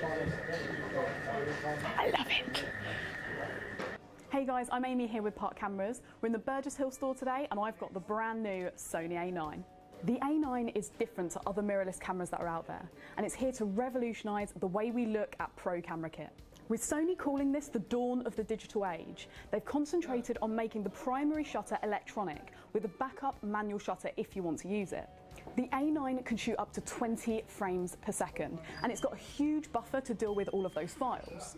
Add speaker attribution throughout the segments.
Speaker 1: I love it. Hey guys, I'm Amy here with Park Cameras. We're in the Burgess Hill store today and I've got the brand new Sony A9. The A9 is different to other mirrorless cameras that are out there, and it's here to revolutionise the way we look at pro camera kit. With Sony calling this the dawn of the digital age, they've concentrated on making the primary shutter electronic with a backup manual shutter if you want to use it. The A9 can shoot up to 20 frames per second, and it's got a huge buffer to deal with all of those files.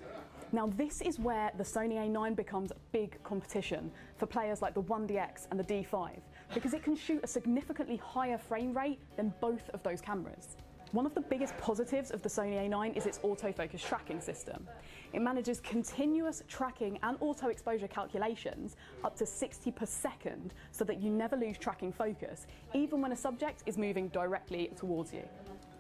Speaker 1: Now this is where the Sony A9 becomes big competition for players like the 1DX and the D5, because it can shoot a significantly higher frame rate than both of those cameras. One of the biggest positives of the Sony A9 is its autofocus tracking system. It manages continuous tracking and auto exposure calculations up to 60 per second so that you never lose tracking focus, even when a subject is moving directly towards you.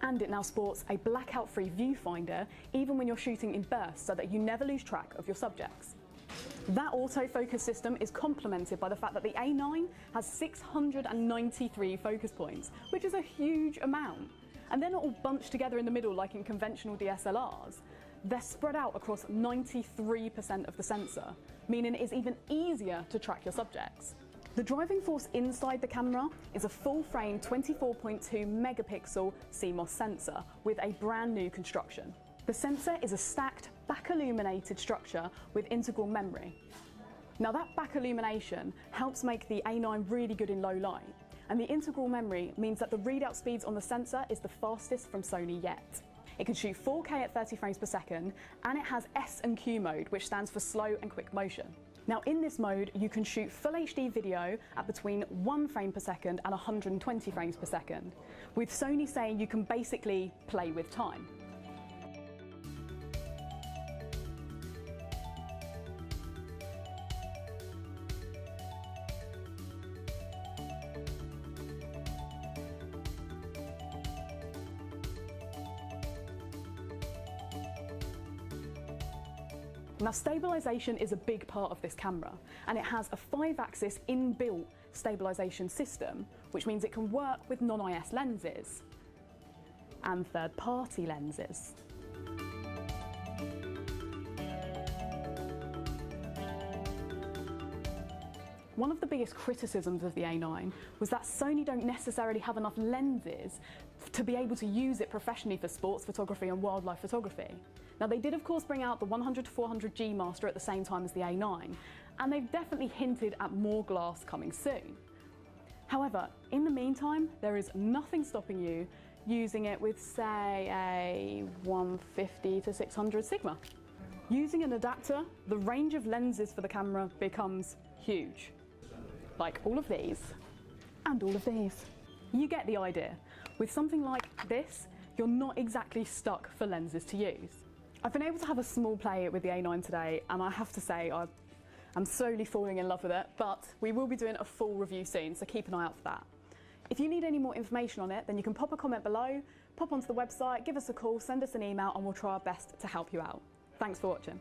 Speaker 1: And it now sports a blackout-free viewfinder even when you're shooting in bursts so that you never lose track of your subjects. That autofocus system is complemented by the fact that the A9 has 693 focus points, which is a huge amount. And they're not all bunched together in the middle like in conventional DSLRs. They're spread out across 93% of the sensor, meaning it is even easier to track your subjects. The driving force inside the camera is a full-frame 24.2 megapixel CMOS sensor with a brand new construction. The sensor is a stacked back-illuminated structure with integral memory. Now that back illumination helps make the A9 really good in low light, and the integral memory means that the readout speeds on the sensor is the fastest from Sony yet. It can shoot 4K at 30 frames per second, and it has S and Q mode, which stands for slow and quick motion. Now in this mode, you can shoot full HD video at between 1 frame per second and 120 frames per second, with Sony saying you can basically play with time. Now stabilisation is a big part of this camera, and it has a 5-axis inbuilt stabilisation system, which means it can work with non-IS lenses and third-party lenses. One of the biggest criticisms of the A9 was that Sony don't necessarily have enough lenses to be able to use it professionally for sports photography and wildlife photography. Now they did of course bring out the 100-400G Master at the same time as the A9, and they've definitely hinted at more glass coming soon. However, in the meantime, there is nothing stopping you using it with, say, a 150-600 Sigma. Using an adapter, the range of lenses for the camera becomes huge. Like all of these, and all of these. You get the idea. With something like this, you're not exactly stuck for lenses to use. I've been able to have a small play with the A9 today, and I have to say I'm slowly falling in love with it, but we will be doing a full review soon, so keep an eye out for that. If you need any more information on it, then you can pop a comment below, pop onto the website, give us a call, send us an email, and we'll try our best to help you out. Thanks for watching.